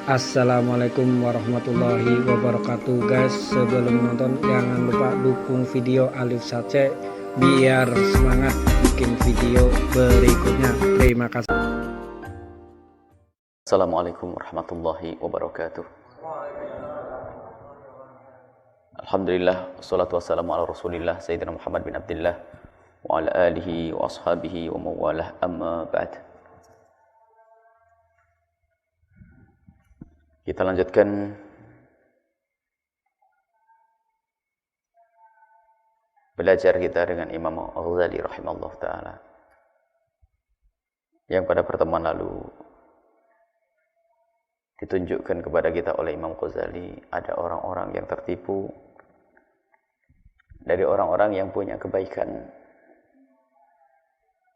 Assalamualaikum warahmatullahi wabarakatuh guys. Sebelum menonton jangan lupa dukung video Alif Sace biar semangat bikin video berikutnya. Terima kasih. Assalamualaikum warahmatullahi wabarakatuh. Alhamdulillah, wassalatu wassalamu ala rasulillah Sayyidina Muhammad bin Abdullah wa ala alihi wa ashabihi wa mawalah, amma ba'd. Kita lanjutkan belajar kita dengan Imam Ghazali rahimahullah ta'ala, yang pada pertemuan lalu ditunjukkan kepada kita oleh Imam Ghazali ada orang-orang yang tertipu dari orang-orang yang punya kebaikan,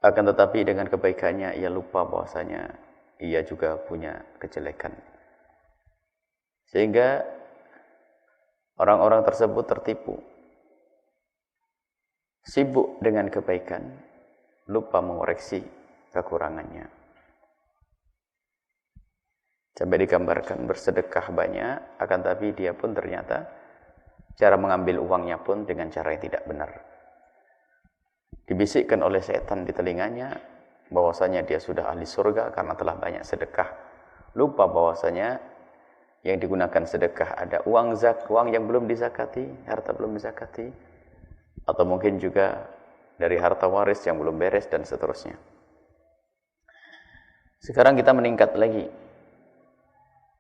akan tetapi dengan kebaikannya ia lupa bahwasanya ia juga punya kejelekan, sehingga orang-orang tersebut tertipu, sibuk dengan kebaikan, lupa mengoreksi kekurangannya. Sampai digambarkan bersedekah banyak, akan tapi dia pun ternyata cara mengambil uangnya pun dengan cara yang tidak benar. Dibisikkan oleh setan di telinganya bahwasanya dia sudah ahli surga karena telah banyak sedekah. Lupa bahwasanya yang digunakan sedekah ada uang yang belum dizakati, harta belum dizakati, atau mungkin juga dari harta waris yang belum beres dan seterusnya. Sekarang kita meningkat lagi.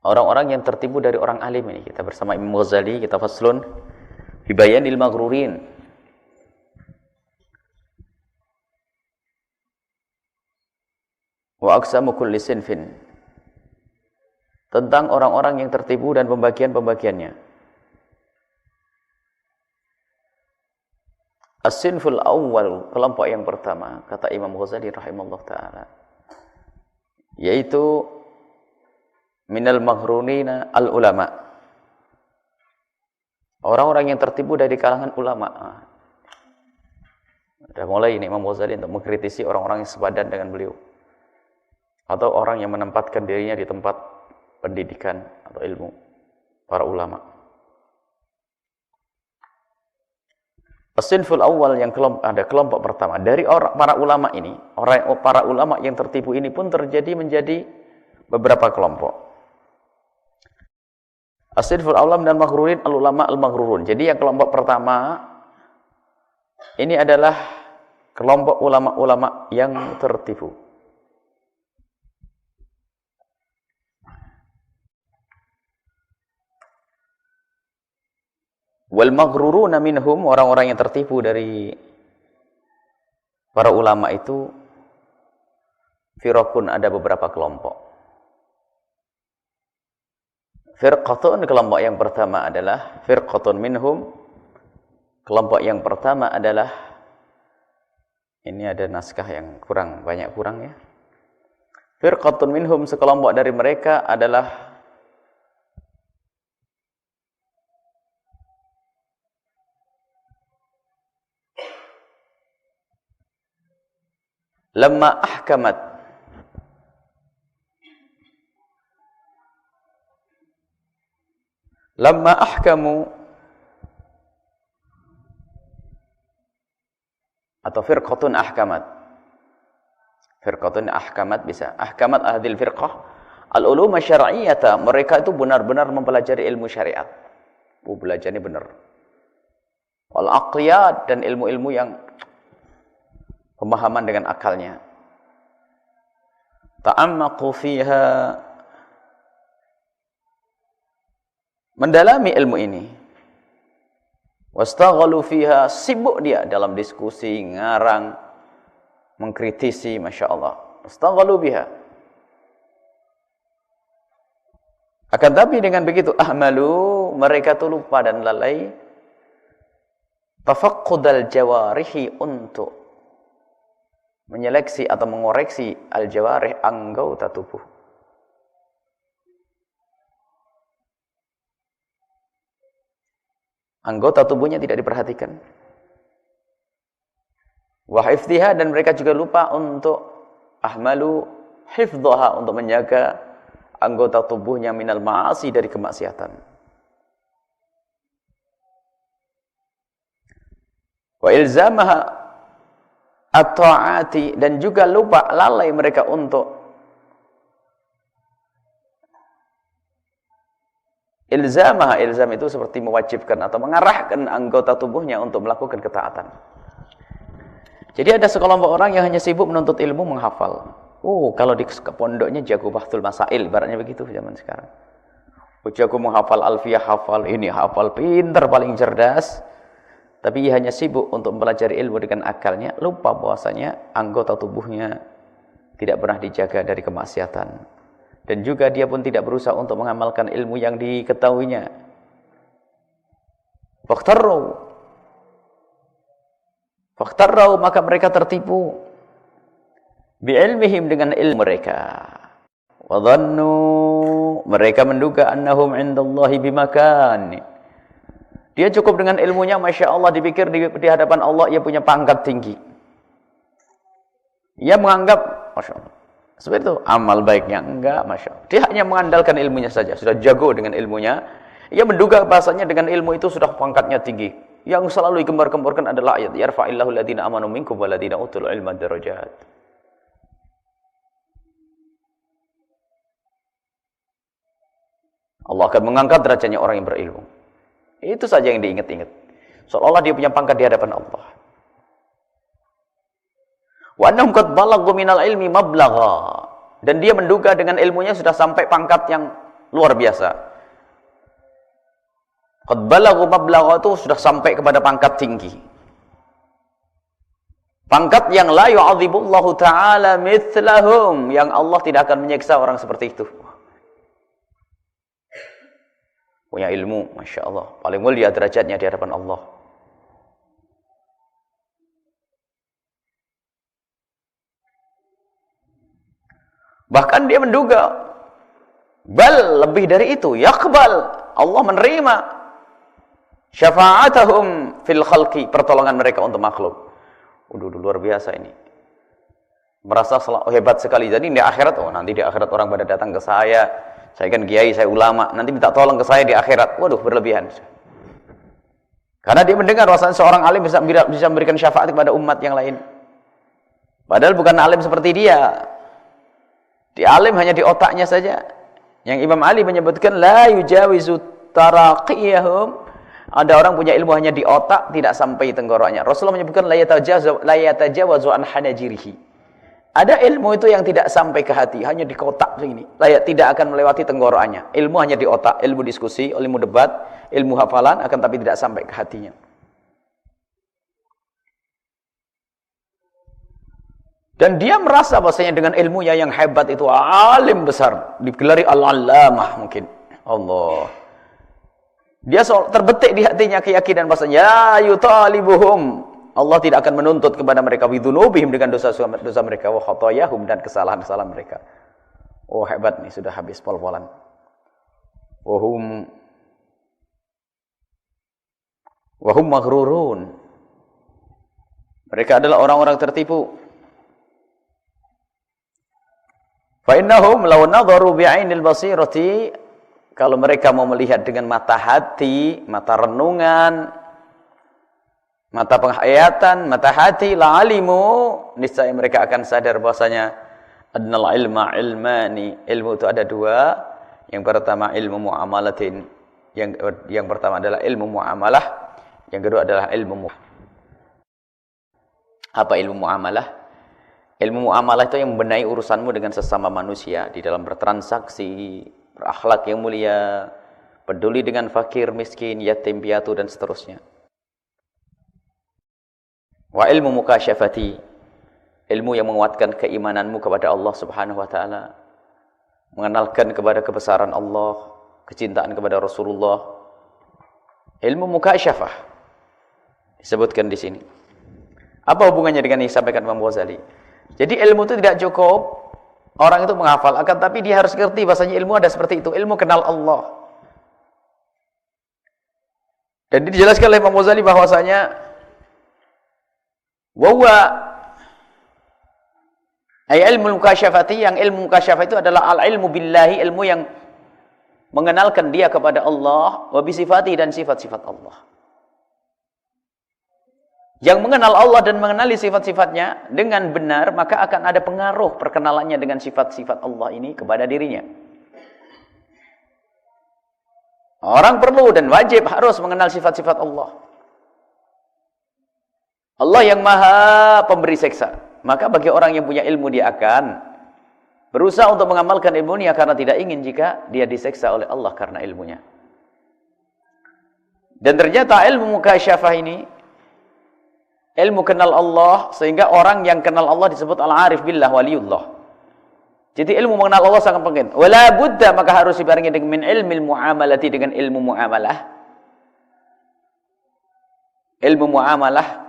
Orang-orang yang tertipu dari orang alim ini, kita bersama Imam Ghazali, kita faslun fi bayanil maghrurin. Wa aqsamu kulli sinfin, tentang orang-orang yang tertipu dan pembagian-pembagiannya. As-sinful awwal, kelompok yang pertama, kata Imam Ghazali rahimahullah ta'ala, yaitu minal maghrunina al-ulama, orang-orang yang tertipu dari kalangan ulama. Sudah mulai ini Imam Ghazali untuk mengkritisi orang-orang yang sepadan dengan beliau, atau orang yang menempatkan dirinya di tempat pendidikan atau ilmu, para ulama. As-sinful awal, yang ada kelompok pertama dari para ulama ini. Para ulama yang tertipu ini pun menjadi beberapa kelompok. As-sinful awal dan maghrurin al-ulama al-maghrurun. Jadi yang kelompok pertama ini adalah kelompok ulama-ulama yang tertipu. Wal maghruruna minhum, orang-orang yang tertipu dari para ulama itu, firaqun, ada beberapa kelompok. Firqatun, kelompok yang pertama adalah firqatun minhum, kelompok yang pertama adalah, ini ada naskah yang kurang ya. Firqatun minhum, sekelompok dari mereka adalah lamma ahkamat, lamma ahkamu, atau firqatun ahkamat. Firqatun ahkamat bisa. Ahkamat ahdil firqah al-ulum syar'iyyata, mereka itu benar-benar mempelajari ilmu syariat. Belajarnya benar. Wal aqliyat, dan ilmu-ilmu yang pemahaman dengan akalnya. Ta'ammaqu fiha, mendalami ilmu ini. Wastaghalu fiha, sibuk dia dalam diskusi, ngarang, mengkritisi, Masya Allah. Wastaghalu biha. Akan tapi dengan begitu, ahmalu, mereka itu lupa dan lalai, tafaqqudal jawarihi, untuk menyeleksi atau mengoreksi al-jawarih, anggota tubuh. Anggota tubuhnya tidak diperhatikan. Wa hifdhiha, dan mereka juga lupa untuk ahmalu hifdhaha, untuk menjaga anggota tubuhnya minal ma'asi, dari kemaksiatan. Wa ilzamaha at-ta'ati, dan juga lupa, lalai mereka untuk ilzamah. Ilzam itu seperti mewajibkan atau mengarahkan anggota tubuhnya untuk melakukan ketaatan. Jadi ada sekelompok orang yang hanya sibuk menuntut ilmu, menghafal. Kalau di pondoknya jago bahtul masail, ibaratnya begitu zaman sekarang. Jago menghafal alfiyah, hafal ini, hafal, pintar, paling cerdas. Tapi ia hanya sibuk untuk mempelajari ilmu dengan akalnya, lupa bahwasanya anggota tubuhnya tidak pernah dijaga dari kemaksiatan. Dan juga dia pun tidak berusaha untuk mengamalkan ilmu yang diketahuinya. Fakhtarrau, maka mereka tertipu bi'ilmihim, dengan ilmu mereka. Wa dhannu, mereka menduga annahum indallahi bimakan. Dia cukup dengan ilmunya, Masya Allah, dipikir di hadapan Allah ia punya pangkat tinggi. Ia menganggap, Masya Allah, seperti itu, amal baiknya enggak, Masya Allah. Dia hanya mengandalkan ilmunya saja, sudah jago dengan ilmunya. Ia menduga bahasanya dengan ilmu itu sudah pangkatnya tinggi. Yang selalu digembar-gemborkan adalah ayat yarfa'illahu alladziina aamanu minkum walladziina utul ilma darajat. Allah akan mengangkat derajatnya orang yang berilmu. Itu saja yang diingat-ingat. Seolah-olah dia punya pangkat di hadapan Allah. Wa annahum qad balaghu minal ilmi mablagha, dan dia menduga dengan ilmunya sudah sampai pangkat yang luar biasa. Qad balaghu mablagha itu sudah sampai kepada pangkat tinggi. Pangkat yang la yu'adzibullahu ta'ala mithlahum, yang Allah tidak akan menyiksa orang seperti itu. Punya ilmu, Masya Allah, paling mulia derajatnya di hadapan Allah. Bahkan dia menduga, bal, lebih dari itu, yaqbal, Allah menerima syafa'atahum fil khalqi, pertolongan mereka untuk makhluk. Luar biasa ini. Merasa hebat sekali. Jadi di akhirat, nanti di akhirat orang pada datang ke saya kan kiai, saya ulama, nanti minta tolong ke saya di akhirat. Waduh, berlebihan. Karena dia mendengar bahwasanya seorang alim bisa memberikan syafaat kepada umat yang lain. Padahal bukan alim seperti dia. Di alim hanya di otaknya saja. Yang Imam Ali menyebutkan la yujawizu taraqiyahum. Ada orang punya ilmu hanya di otak, tidak sampai tenggoroknya. Rasulullah menyebutkan la yatajawazu an hanajirihi. Ada ilmu itu yang tidak sampai ke hati, hanya di kotak begini. Tidak akan melewati tenggorokannya. Ilmu hanya di otak, ilmu diskusi, ilmu debat, ilmu hafalan, akan tapi tidak sampai ke hatinya. Dan dia merasa bahasanya dengan ilmunya yang hebat itu alim besar, digelari al-allamah mungkin. Allah. Dia terbetik di hatinya keyakinan bahasanya ya yutalibuhum, Allah tidak akan menuntut kepada mereka bidunubihim, dengan dosa-dosa mereka, wa khatayahum, dan kesalahan-kesalahan mereka. Oh, hebat nih, sudah habis pol-polan. Wahum maghrurun. Mereka adalah orang-orang tertipu. Fa innahum law nadharu bi'ainil basirati, kalau mereka mau melihat dengan mata hati, mata renungan, mata penghayatan, mata hati, la alimu, niscaya mereka akan sadar bahwasanya annal ilma ilmani, ilmu itu ada dua. Yang pertama ilmu muamalatin, yang pertama adalah ilmu muamalah, yang kedua adalah ilmu apa ilmu muamalah? Ilmu muamalah itu yang membenahi urusanmu dengan sesama manusia di dalam bertransaksi, berakhlak yang mulia, peduli dengan fakir, miskin, yatim piatu, dan seterusnya. Wa ilmu mukasyafati, ilmu yang menguatkan keimananmu kepada Allah Subhanahu wa taala, mengenalkan kepada kebesaran Allah, kecintaan kepada Rasulullah. Ilmu mukasyafah disebutkan di sini. Apa hubungannya dengan yang disampaikan Imam Ghazali? Jadi ilmu itu tidak cukup orang itu menghafal, akan tapi dia harus ngerti bahasanya ilmu ada seperti itu, ilmu kenal Allah. Dan dijelaskan oleh Imam Ghazali bahwasanya bahwa Ay ilmu mukasyafati, yang ilmu mukasyafah itu adalah al-ilmu billahi, ilmu yang mengenalkan dia kepada Allah, wa bisifati, dan sifat-sifat Allah. Yang mengenal Allah dan mengenali sifat-sifatnya dengan benar, maka akan ada pengaruh perkenalannya dengan sifat-sifat Allah ini kepada dirinya. Orang perlu dan wajib harus mengenal sifat-sifat Allah. Allah yang maha pemberi siksa. Maka bagi orang yang punya ilmu, dia akan berusaha untuk mengamalkan ilmunya karena tidak ingin jika dia disiksa oleh Allah karena ilmunya. Dan ternyata ilmu mukasyafah ini, ilmu kenal Allah, sehingga orang yang kenal Allah disebut al-arif billah, waliullah. Jadi ilmu mengenal Allah sangat penting. Wala budda, maka harus dibarengi dengan ilmu muamalati, dengan ilmu muamalah. Ilmu muamalah.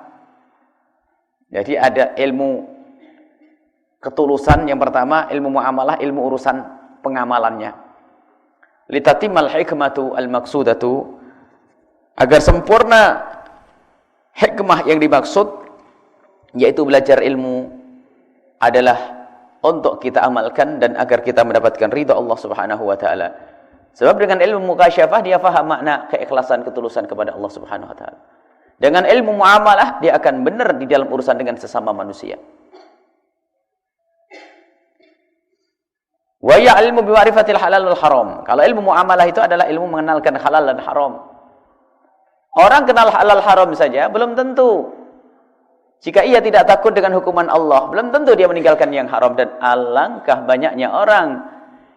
Jadi ada ilmu ketulusan yang pertama, ilmu muamalah, ilmu urusan pengamalannya. Litatimal hikmatu al-maksudatu, agar sempurna hikmah yang dimaksud, yaitu belajar ilmu adalah untuk kita amalkan dan agar kita mendapatkan ridha Allah Subhanahu wa taala. Sebab dengan ilmu mukasyafah dia faham makna keikhlasan, ketulusan kepada Allah Subhanahu wa taala. Dengan ilmu muamalah dia akan benar di dalam urusan dengan sesama manusia. Wa ya ilmu biwarifatil halal wal haram. Kalau ilmu muamalah itu adalah ilmu mengenalkan halal dan haram. Orang kenal halal haram saja belum tentu. Jika ia tidak takut dengan hukuman Allah, belum tentu dia meninggalkan yang haram. Dan alangkah banyaknya orang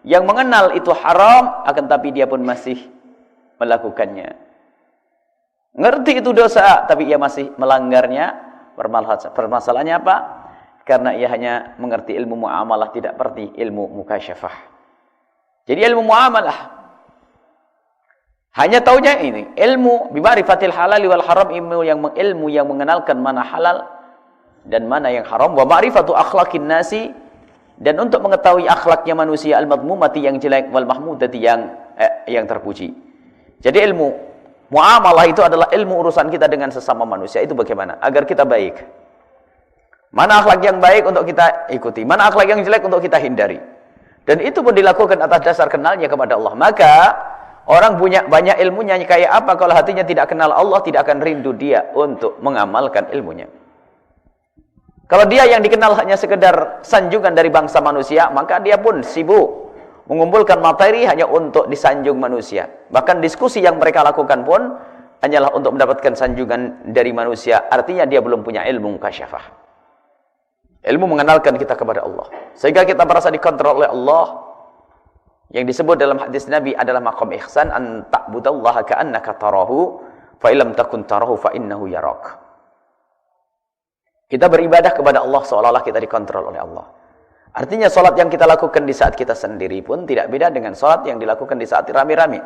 yang mengenal itu haram, akan tapi dia pun masih melakukannya. Ngerti itu dosa, tapi ia masih melanggarnya. Permasalahannya apa? Karena ia hanya mengerti ilmu muamalah, tidak mengerti ilmu mukasyafah. Jadi ilmu muamalah hanya taunya ini, ilmu bima'rifatil halal wal haram, ilmu yang mengenalkan mana halal dan mana yang haram. Wa ma'rifatu akhlaqin nasi, dan untuk mengetahui akhlaknya manusia, al-madmumati yang jelek, wal mahmudati yang terpuji. Jadi ilmu muamalah itu adalah ilmu urusan kita dengan sesama manusia. Itu bagaimana agar kita baik. Mana akhlak yang baik untuk kita ikuti, mana akhlak yang jelek untuk kita hindari. Dan itu pun dilakukan atas dasar kenalnya kepada Allah. Maka orang punya banyak ilmunya kayak apa, kalau hatinya tidak kenal Allah, tidak akan rindu dia untuk mengamalkan ilmunya. Kalau dia yang dikenal hanya sekedar sanjungan dari bangsa manusia, maka dia pun sibuk mengumpulkan materi hanya untuk disanjung manusia. Bahkan diskusi yang mereka lakukan pun hanyalah untuk mendapatkan sanjungan dari manusia. Artinya dia belum punya ilmu mukasyafah. Ilmu mengenalkan kita kepada Allah, sehingga kita merasa dikontrol oleh Allah. Yang disebut dalam hadis Nabi adalah maqam ihsan, an ta'budallaha ka'annaka tarahu fa illam takun tarahu fa innahu yarak. Kita beribadah kepada Allah seolah-olah kita dikontrol oleh Allah. Artinya salat yang kita lakukan di saat kita sendiri pun tidak beda dengan salat yang dilakukan di saat rame-rame.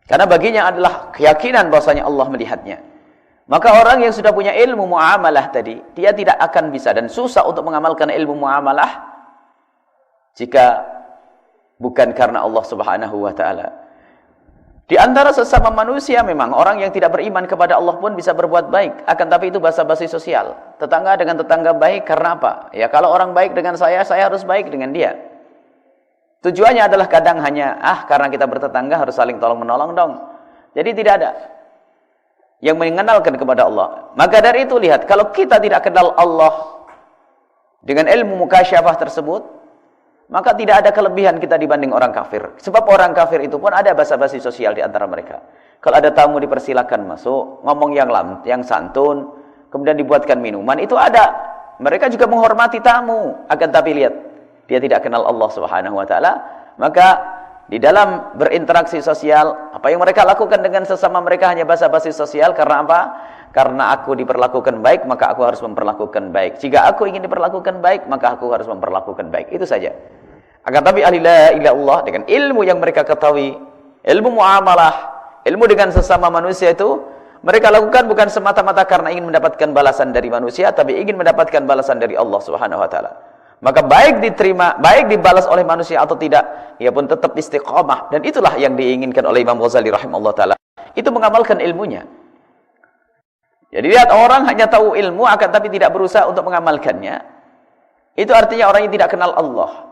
Karena baginya adalah keyakinan bahwasanya Allah melihatnya. Maka orang yang sudah punya ilmu muamalah tadi, dia tidak akan bisa dan susah untuk mengamalkan ilmu muamalah jika bukan karena Allah Subhanahu wa taala. Di antara sesama manusia memang orang yang tidak beriman kepada Allah pun bisa berbuat baik, akan tapi itu basa-basi sosial. Tetangga dengan tetangga baik karena apa? Ya kalau orang baik dengan saya harus baik dengan dia. Tujuannya adalah kadang hanya karena kita bertetangga harus saling tolong-menolong dong. Jadi tidak ada yang mengenalkan kepada Allah. Maka dari itu lihat, kalau kita tidak kenal Allah dengan ilmu mukasyafah tersebut, maka tidak ada kelebihan kita dibanding orang kafir. Sebab orang kafir itu pun ada basa-basi sosial di antara mereka. Kalau ada tamu dipersilakan masuk, ngomong yang santun, kemudian dibuatkan minuman, itu ada. Mereka juga menghormati tamu. Akan tapi lihat, dia tidak kenal Allah Subhanahu wa taala, maka di dalam berinteraksi sosial, apa yang mereka lakukan dengan sesama mereka hanya basa-basi sosial. Karena apa? Karena aku diperlakukan baik, maka aku harus memperlakukan baik. Jika aku ingin diperlakukan baik, maka aku harus memperlakukan baik. Itu saja. Akan tapi ahli la ilaha illallah dengan ilmu yang mereka ketahui, ilmu muamalah, ilmu dengan sesama manusia itu, mereka lakukan bukan semata-mata karena ingin mendapatkan balasan dari manusia, tapi ingin mendapatkan balasan dari Allah Subhanahu wa taala. Maka baik diterima, baik dibalas oleh manusia atau tidak, ia pun tetap istiqamah. Dan itulah yang diinginkan oleh Imam Ghazali rahimahullah ta'ala. Itu mengamalkan ilmunya. Jadi lihat, orang hanya tahu ilmu, akan tapi tidak berusaha untuk mengamalkannya. Itu artinya orang yang tidak kenal Allah.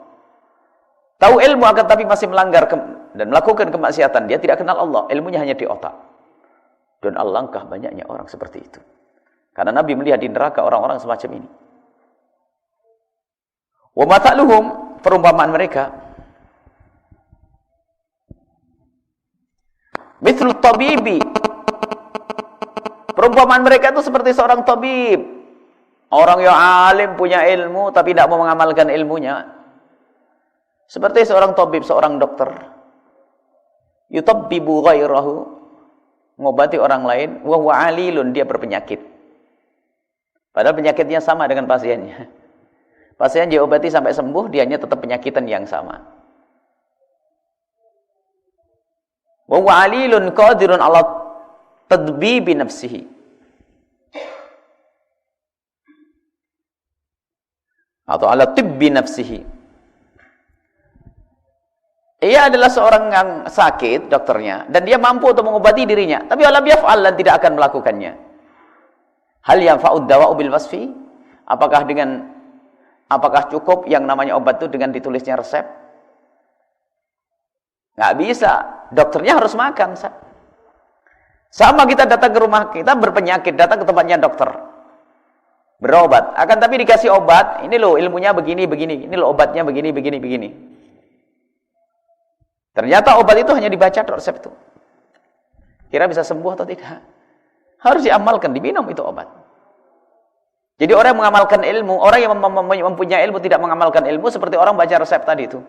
Tahu ilmu akan tapi masih melanggar dan melakukan kemaksiatan. Dia tidak kenal Allah. Ilmunya hanya di otak. Dan alangkah banyaknya orang seperti itu. Karena Nabi melihat di neraka orang-orang semacam ini. Wa mathaluhum, perumpamaan mereka. Mithlu tabibi. Perumpamaan mereka itu seperti seorang tabib. Orang yang alim, punya ilmu, tapi tidak mau mengamalkan ilmunya. Seperti seorang tabib, seorang dokter. Yutabbibu ghairahu. Mengobati orang lain. Wa huwa alilun, dia berpenyakit. Padahal penyakitnya sama dengan pasiennya. Pasien diobati sampai sembuh, dianya tetap penyakitan yang sama. Wa huwa alilun qadirun ala tadbibi nafsihi. Atau ala tibbi nafsihi. Ia adalah seorang yang sakit, dokternya, dan dia mampu untuk mengobati dirinya, tapi alam yaf'al, dan tidak akan melakukannya. Hal yanfa'ud dawa'u bil wasfi? Apakah cukup yang namanya obat itu dengan ditulisnya resep? Nggak bisa. Dokternya harus makan. Sama kita datang ke rumah kita berpenyakit, datang ke tempatnya dokter. Berobat. Akan tapi dikasih obat, ini loh ilmunya begini, begini. Ini loh obatnya begini, begini, begini. Ternyata obat itu hanya dibaca resep itu. Kira bisa sembuh atau tidak? Harus diamalkan, diminum itu obat. Jadi orang yang mengamalkan ilmu, orang yang mempunyai ilmu tidak mengamalkan ilmu, seperti orang baca resep tadi itu.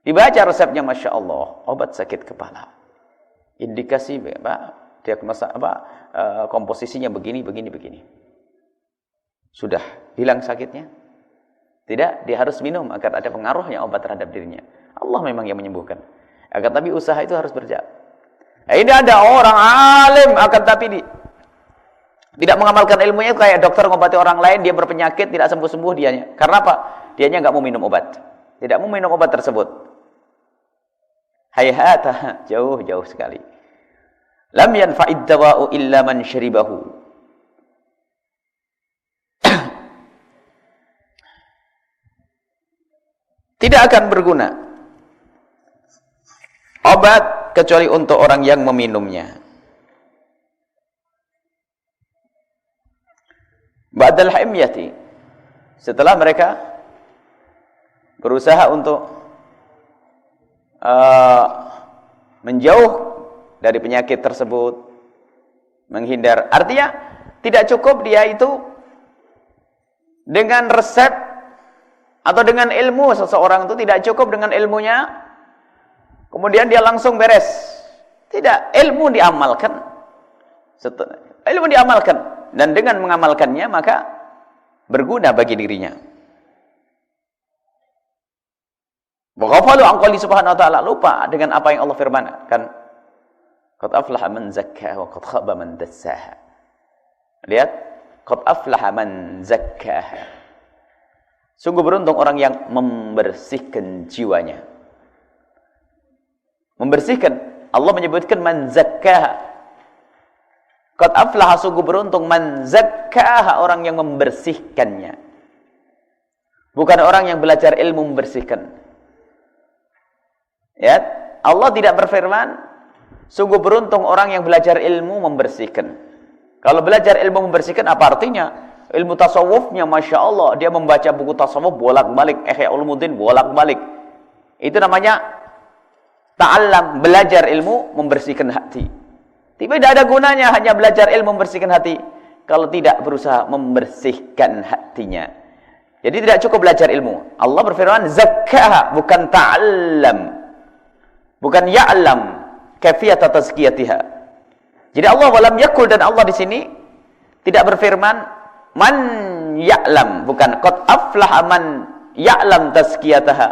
Dibaca resepnya, Masya Allah, obat sakit kepala. Indikasi, komposisinya begini, begini, begini. Sudah hilang sakitnya? Tidak, dia harus minum agar ada pengaruhnya obat terhadap dirinya. Allah memang yang menyembuhkan. Akan tapi usaha itu harus berjalan. Ini ada orang alim akan tapi tidak mengamalkan ilmunya, kayak dokter mengobati orang lain, dia berpenyakit tidak sembuh-sembuh dianya. Karena apa? Dianya nggak mau minum obat. Tidak mau minum obat tersebut. Hayhata, jauh-jauh sekali. Lam yanfa'id dawa'u illa man syaribahu. Tidak akan berguna obat kecuali untuk orang yang meminumnya. Ba'dal himyati, setelah mereka berusaha untuk menjauh dari penyakit tersebut, menghindar. Artinya tidak cukup dia itu dengan resep atau dengan ilmu. Seseorang itu tidak cukup dengan ilmunya kemudian dia langsung beres. Tidak, ilmu diamalkan. Ilmu diamalkan, dan dengan mengamalkannya maka berguna bagi dirinya. Waqafalu an qouli subhanahu wa ta'ala, lupa dengan apa yang Allah firmankan. Qad aflaha man zakkaha wa qad khaba man dassaha. Lihat, qad aflaha man zakkaha. Sungguh beruntung orang yang membersihkan jiwanya. Membersihkan. Allah menyebutkan man zakkaha. Qad aflaha, sungguh beruntung man zakkaha, orang yang membersihkannya. Bukan orang yang belajar ilmu membersihkan. Ya, Allah tidak berfirman, sungguh beruntung orang yang belajar ilmu membersihkan. Kalau belajar ilmu membersihkan apa artinya? Ilmu tasawufnya, Masya Allah, dia membaca buku tasawuf bolak-balik, Ihya Ulumuddin bolak-balik. Itu namanya ta'allam, belajar ilmu membersihkan hati. Tidak ada gunanya hanya belajar ilmu membersihkan hati kalau tidak berusaha membersihkan hatinya. Jadi tidak cukup belajar ilmu. Allah berfirman zakkaha, bukan ta'allam, bukan ya'lam kaifiyata tazkiyatiha. Jadi Allah walam yakul, dan Allah di sini tidak berfirman man ya'lam, bukan qad aflaha man ya'lam tazkiyataha.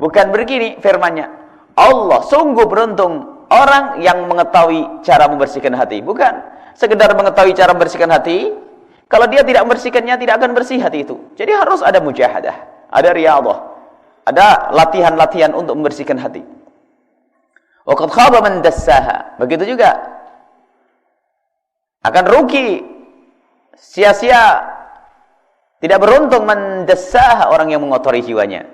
Bukan begini firmannya. Allah sungguh beruntung orang yang mengetahui cara membersihkan hati. Bukan sekedar mengetahui cara membersihkan hati. Kalau dia tidak membersihkannya, tidak akan bersih hati itu. Jadi harus ada mujahadah, ada riyadhah, ada latihan-latihan untuk membersihkan hati. Wa qad khaba man dassaha. Begitu juga akan rugi, sia-sia, tidak beruntung man man dassaha, orang yang mengotori jiwanya.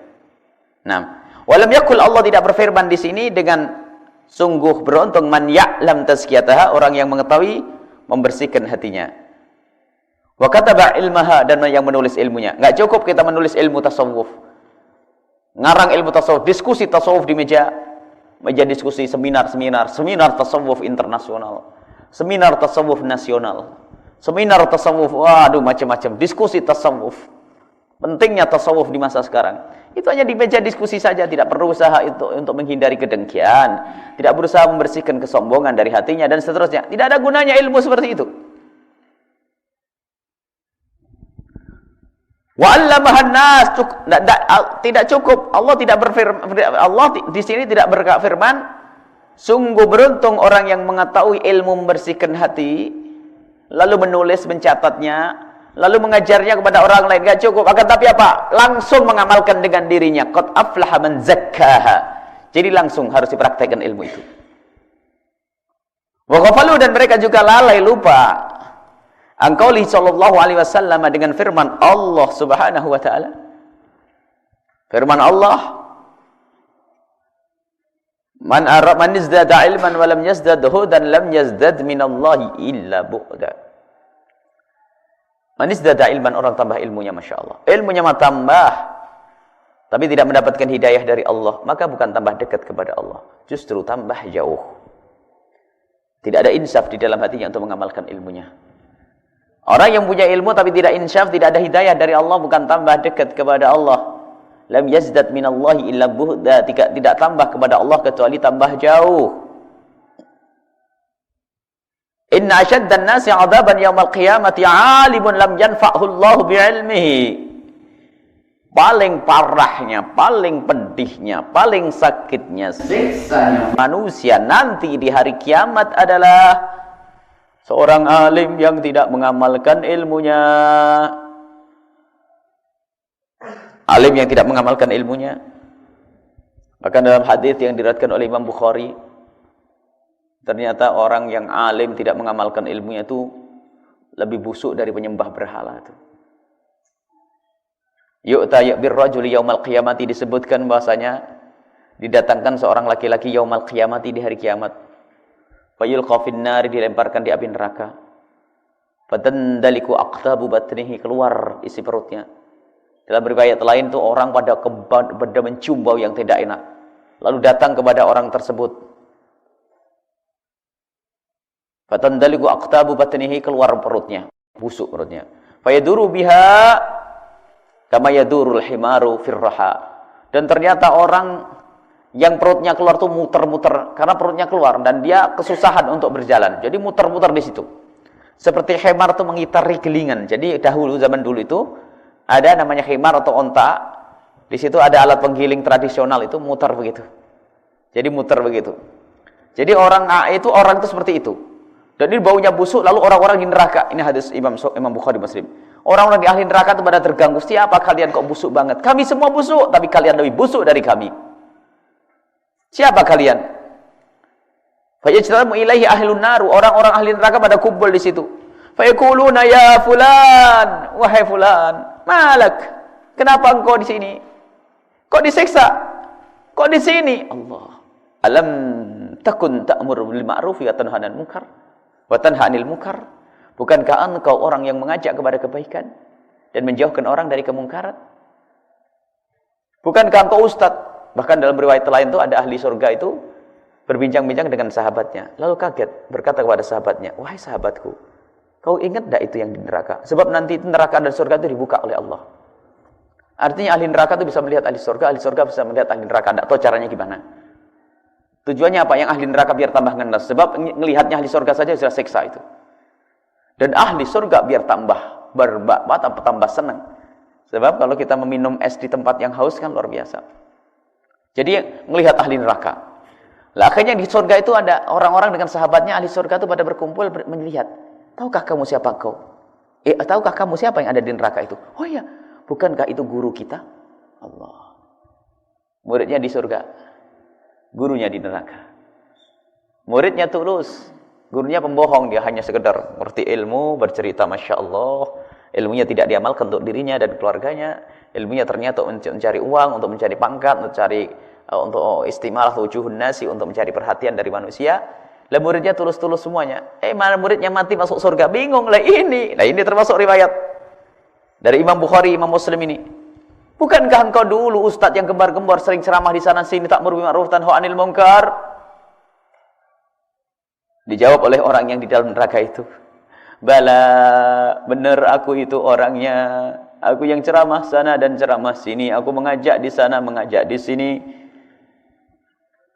Nah, walam yakul, Allah tidak berfirman di sini dengan sungguh beruntung man ya'lam tazkiyataha, orang yang mengetahui membersihkan hatinya. Wa kataba ilmaha, dan yang menulis ilmunya. Enggak cukup kita menulis ilmu tasawuf. Ngarang ilmu tasawuf, diskusi tasawuf di meja diskusi, seminar tasawuf internasional, seminar tasawuf nasional, seminar tasawuf, waduh macam-macam, diskusi tasawuf. Pentingnya tasawuf di masa sekarang. Itu hanya di meja diskusi saja, tidak perlu usaha itu untuk menghindari kedengkian, tidak berusaha membersihkan kesombongan dari hatinya dan seterusnya. Tidak ada gunanya ilmu seperti itu. Wa 'allamahan nas, tidak cukup. Allah tidak berfirman, Allah di sini tidak berfirman sungguh beruntung orang yang mengetahui ilmu membersihkan hati lalu menulis, mencatatnya, lalu mengajarnya kepada orang lain. Enggak cukup, akan tapi apa? Langsung mengamalkan dengan dirinya. Qad aflaha man zakkaha. Jadi langsung harus dipraktikkan ilmu itu. Wa ghafalu, dan mereka juga lalai, lupa Angkauli sallallahu alaihi wasallam, dengan firman Allah Subhanahu wa taala. Firman Allah, Man izdada ilman wa lam yazdad hudan lam yazdad minallahi illa bu'da. Man izdada ilman, orang tambah ilmunya, Masya Allah. Ilmunya mah tambah, tapi tidak mendapatkan hidayah dari Allah, maka bukan tambah dekat kepada Allah, justru tambah jauh. Tidak ada insaf di dalam hatinya untuk mengamalkan ilmunya. Orang yang punya ilmu tapi tidak insyaf, tidak ada hidayah dari Allah, bukan tambah dekat kepada Allah. Lam yazdad minallahi illa buhda, tidak tambah kepada Allah kecuali tambah jauh. Inna asyaddan nasi 'adzaban yaumal qiyamati 'alimun lam yanfa'hu Allahu bi'ilmihi. Paling parahnya, paling pedihnya, paling sakitnya, siksanya manusia nanti di hari kiamat adalah seorang alim yang tidak mengamalkan ilmunya. Alim yang tidak mengamalkan ilmunya. Bahkan dalam hadis yang diriwayatkan oleh Imam Bukhari, ternyata orang yang alim tidak mengamalkan ilmunya itu lebih busuk dari penyembah berhala itu. Yu'ta birrajuli yaumal qiyamati, disebutkan bahasanya didatangkan seorang laki-laki yaumal qiyamati, di hari kiamat. Fayulqa fin nari, dilemparkan di api neraka. Fatandaliku aqtabu batnihi, keluar isi perutnya. Dalam riwayat lain tuh orang pada mencium bau yang tidak enak. Lalu datang kepada orang tersebut. Fatandaliku aqtabu batnihi, keluar perutnya, busuk perutnya. Fayaduru biha kama yadurul himaru firraha. Dan ternyata orang yang perutnya keluar tuh muter-muter karena perutnya keluar dan dia kesusahan untuk berjalan. Jadi muter-muter di situ. Seperti khimar tuh mengitari gelingan. Jadi zaman dulu itu ada namanya khimar atau onta. Di situ ada alat penggiling tradisional, itu muter begitu. Jadi muter begitu. Jadi orang itu seperti itu. Dan ini baunya busuk, lalu orang-orang di neraka. Ini hadis Imam Bukhari Muslim. Orang-orang di ahli neraka itu pada terganggu. Siapa kalian kok busuk banget? Kami semua busuk, tapi kalian lebih busuk dari kami. Siapa kalian? Fayajtamu ilaihi ahlun naru, orang-orang ahli neraka pada kumpul di situ. Fayaquluna ya fulan, wahai fulan, malak? Kenapa engkau di sini? Kok disiksa? Kok di sini? Allah. Alam takun ta'mur bil ma'ruf wa tanha 'anil munkar wa tanha 'anil munkar? Bukankah engkau orang yang mengajak kepada kebaikan dan menjauhkan orang dari kemungkaran? Bukankah engkau ustaz? Bahkan dalam riwayat lain itu ada ahli surga itu berbincang-bincang dengan sahabatnya. Lalu kaget, berkata kepada sahabatnya, wahai sahabatku, kau ingat tidak itu yang di neraka? Sebab nanti neraka dan surga itu dibuka oleh Allah. Artinya ahli neraka itu bisa melihat ahli surga bisa melihat ahli neraka. Tidak tahu caranya gimana. Tujuannya apa? Yang ahli neraka biar tambah ngenes. Sebab melihatnya ahli surga saja sudah siksa itu. Dan ahli surga biar tambah tambah senang. Sebab kalau kita meminum es di tempat yang haus kan luar biasa. Jadi melihat ahli neraka. Lah akhirnya di surga itu ada orang-orang dengan sahabatnya ahli surga itu pada berkumpul melihat. Tahukah kamu siapa kau? Tahukah kamu siapa yang ada di neraka itu? Oh iya, bukankah itu guru kita? Allah. Muridnya di surga, gurunya di neraka. Muridnya tulus, gurunya pembohong, dia hanya sekedar ngerti ilmu, bercerita Masya Allah. Ilmunya tidak diamalkan untuk dirinya dan keluarganya. Ilmunya ternyata untuk mencari uang, untuk mencari pangkat, untuk istimalah wujuhun nasi, untuk mencari perhatian dari manusia. Lah muridnya tulus-tulus semuanya. Mana muridnya mati masuk surga, bingung lah ini. Nah ini termasuk riwayat dari Imam Bukhari, Imam Muslim ini. Bukankah engkau dulu ustadz yang gembar-gembar sering ceramah di sana sini ta'mur bil ma'ruf tanha 'anil munkar? Dijawab oleh orang yang di dalam neraka itu. Bala, benar aku itu orangnya. Aku yang ceramah sana dan ceramah sini. Aku mengajak di sana, mengajak di sini.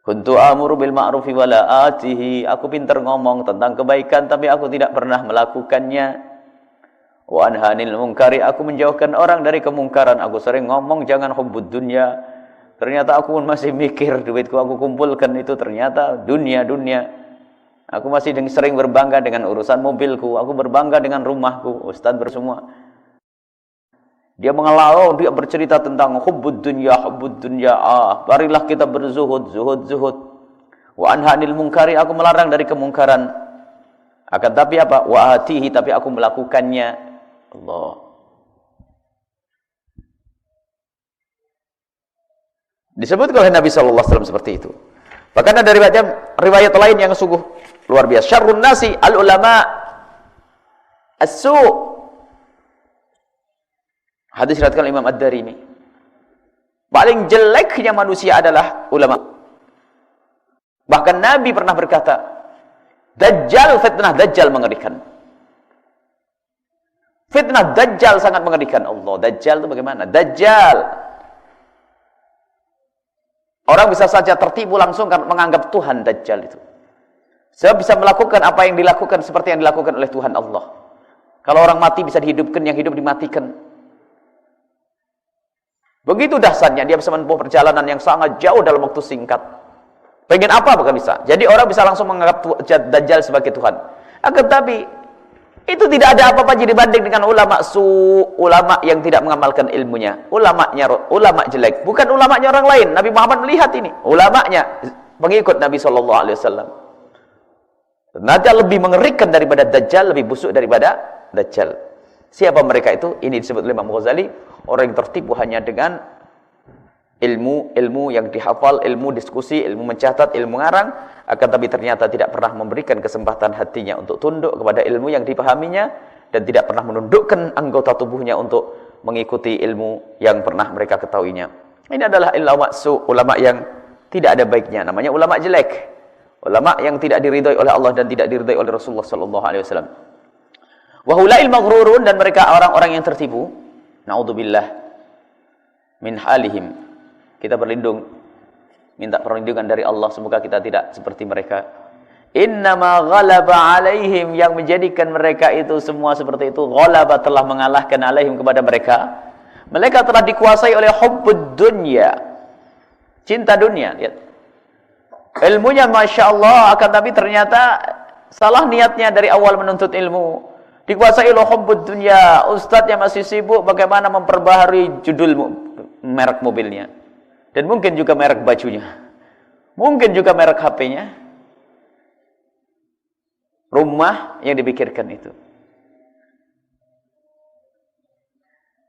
Kuntu amuru bil ma'rufi wala atihi. Aku pintar ngomong tentang kebaikan tapi aku tidak pernah melakukannya. Wa anhanil munkari, aku menjauhkan orang dari kemungkaran. Aku sering ngomong jangan hubbud dunya. Ternyata aku pun masih mikir duitku aku kumpulkan itu ternyata dunia. Aku masih sering berbangga dengan urusan mobilku. Aku berbangga dengan rumahku. Ustaz bersemua. Dia mengelau, dia bercerita tentang hubbud dunya. Marilah kita berzuhud. Wa anhanil munkari, aku melarang dari kemungkaran. Akan tapi apa? Wa atihi, tapi aku melakukannya. Allah. Disebut oleh Nabi sallallahu alaihi wasallam seperti itu. Bahkan ada riwayat lain yang sungguh luar biasa. Syarrun nasi al ulama as-su'. Hadis riwayatkan Imam Ad-Darimi. Paling jeleknya manusia adalah ulama. Bahkan Nabi pernah berkata, fitnah Dajjal mengerikan. Fitnah Dajjal sangat mengerikan. Allah, Dajjal itu bagaimana? Dajjal. Orang bisa saja tertipu langsung karena menganggap Tuhan Dajjal itu. Sebab bisa melakukan apa yang dilakukan seperti yang dilakukan oleh Tuhan Allah. Kalau orang mati bisa dihidupkan, yang hidup dimatikan. Begitu dahsyatnya, dia bisa menempuh perjalanan yang sangat jauh dalam waktu singkat. Pengen apa bukan bisa. Jadi orang bisa langsung menganggap Dajjal sebagai Tuhan. Akan tapi itu tidak ada apa-apa dibanding dengan ulama ulama yang tidak mengamalkan ilmunya. Ulama jelek, bukan ulamanya orang lain. Nabi Muhammad melihat ini, ulamanya pengikut Nabi SAW. Ternyata lebih mengerikan daripada Dajjal, lebih busuk daripada Dajjal. Siapa mereka itu? Ini disebut oleh Imam Ghazali, orang yang tertipu hanya dengan ilmu yang dihafal, ilmu diskusi, ilmu mencatat, ilmu ngarang, akan tapi ternyata tidak pernah memberikan kesempatan hatinya untuk tunduk kepada ilmu yang dipahaminya, dan tidak pernah menundukkan anggota tubuhnya untuk mengikuti ilmu yang pernah mereka ketahuinya. Ini adalah ulama yang tidak ada baiknya, namanya ulama jelek, ulama yang tidak diridhai oleh Allah dan tidak diridhai oleh Rasulullah SAW. Wahulail maghrurun, dan mereka orang-orang yang tertipu. Naudzubillah min halihim. Kita berlindung, minta perlindungan dari Allah, semoga kita tidak seperti mereka. Innama ghalaba alaihim, yang menjadikan mereka itu semua seperti itu, ghalaba, telah mengalahkan alaihim, kepada mereka. Mereka telah dikuasai oleh hubbud dunya, cinta dunia. Lihat, ilmunya Masya Allah, akan tapi ternyata salah niatnya dari awal menuntut ilmu. Dikuasai oleh hubbud dunya. Ustadznya masih sibuk bagaimana memperbaharui judul merek mobilnya. Dan mungkin juga merek bajunya. Mungkin juga merek HP-nya. Rumah yang dipikirkan itu.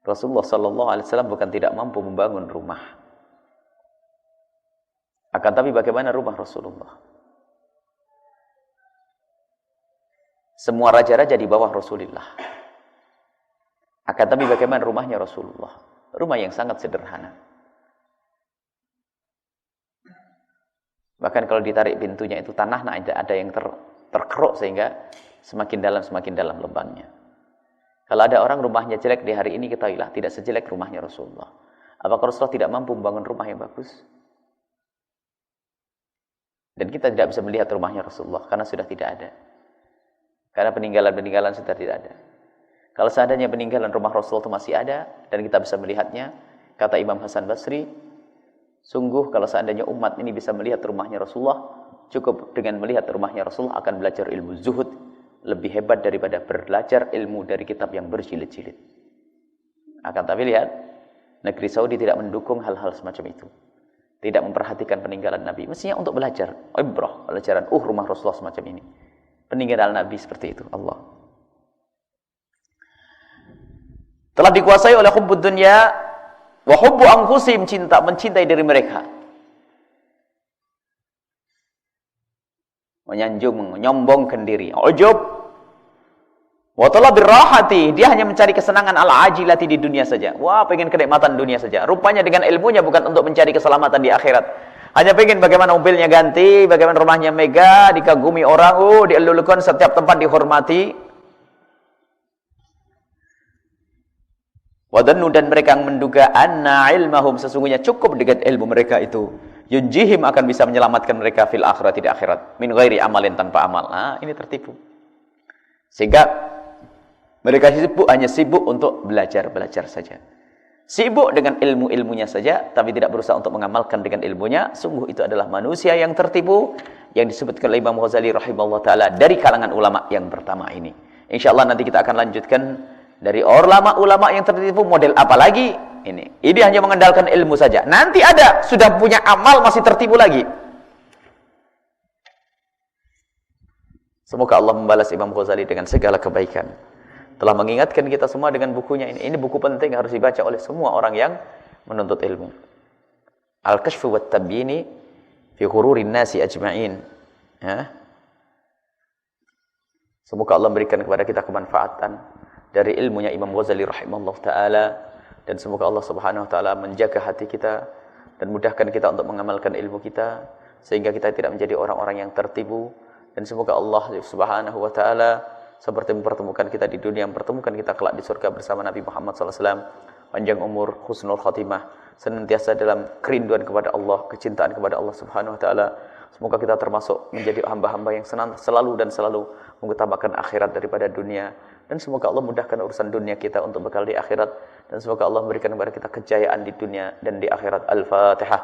Rasulullah SAW bukan tidak mampu membangun rumah. Akan tapi bagaimana rumah Rasulullah? Semua raja-raja di bawah Rasulullah. Akan tapi bagaimana rumahnya Rasulullah? Rumah yang sangat sederhana. Bahkan kalau ditarik pintunya itu tanah, ada yang terkeruk sehingga semakin dalam lubangnya. Kalau ada orang rumahnya jelek di hari ini, ketahuilah tidak sejelek rumahnya Rasulullah. Apakah Rasulullah tidak mampu membangun rumah yang bagus? Dan kita tidak bisa melihat rumahnya Rasulullah karena sudah tidak ada. Karena peninggalan-peninggalan sudah tidak ada. Kalau seandainya peninggalan rumah Rasulullah itu masih ada dan kita bisa melihatnya, kata Imam Hasan Basri, sungguh kalau seandainya umat ini bisa melihat rumahnya Rasulullah, cukup dengan melihat rumahnya Rasulullah akan belajar ilmu zuhud lebih hebat daripada belajar ilmu dari kitab yang berjilid-jilid. Akan tapi lihat, negeri Saudi tidak mendukung hal-hal semacam itu. Tidak memperhatikan peninggalan Nabi. Mestinya untuk belajar ibrah, pelajaran rumah Rasulullah semacam ini. Peninggalan Nabi seperti itu. Allah telah dikuasai oleh hubbud dunya, Wa hubbu anfusihim, mencintai diri mereka. Menyanjung, menyombongkan diri. Ujub. Wa talabir rahati, dia hanya mencari kesenangan al-ajilati di dunia saja. Wah, pengen kenikmatan dunia saja. Rupanya dengan ilmunya bukan untuk mencari keselamatan di akhirat. Hanya pengen bagaimana mobilnya ganti, bagaimana rumahnya megah, dikagumi orang, dielulukan, setiap tempat dihormati. Wadannu, dan mereka menduga anna ilmahum, sesungguhnya cukup dengan ilmu mereka itu. Yunjihim, akan bisa menyelamatkan mereka fil akhirat, di akhirat. Min ghairi amalin, tanpa amal. Nah, ini tertipu. Sehingga mereka hanya sibuk untuk belajar saja. Sibuk dengan ilmu-ilmunya saja, tapi tidak berusaha untuk mengamalkan dengan ilmunya. Sungguh itu adalah manusia yang tertipu, yang disebutkan oleh Imam Ghazali rahimahullah ta'ala dari kalangan ulama yang pertama ini. InsyaAllah nanti kita akan lanjutkan dari ulama-ulama yang tertipu model apa lagi. Ini hanya mengandalkan ilmu saja. Nanti ada, sudah punya amal masih tertipu lagi. Semoga Allah membalas Imam Ghazali dengan segala kebaikan. Telah mengingatkan kita semua dengan bukunya ini. Ini buku penting, harus dibaca oleh semua orang yang menuntut ilmu. Al-Kashfu wat Tabyini fi Ghururin Nasi Ajma'in. Ya. Semoga Allah memberikan kepada kita kemanfaatan dari ilmunya Imam Ghazali rahimahullah ta'ala. Dan semoga Allah subhanahu wa ta'ala menjaga hati kita dan mudahkan kita untuk mengamalkan ilmu kita, sehingga kita tidak menjadi orang-orang yang tertipu. Dan semoga Allah subhanahu wa ta'ala seperti mempertemukan kita di dunia, mempertemukan kita kelak di surga bersama Nabi Muhammad SAW. Panjang umur, husnul khatimah, senantiasa dalam kerinduan kepada Allah, kecintaan kepada Allah subhanahu wa ta'ala. Semoga kita termasuk menjadi hamba-hamba yang selalu mengutamakan akhirat daripada dunia. Dan semoga Allah mudahkan urusan dunia kita untuk bekal di akhirat. Dan semoga Allah memberikan kepada kita kejayaan di dunia dan di akhirat. Al-Fatihah.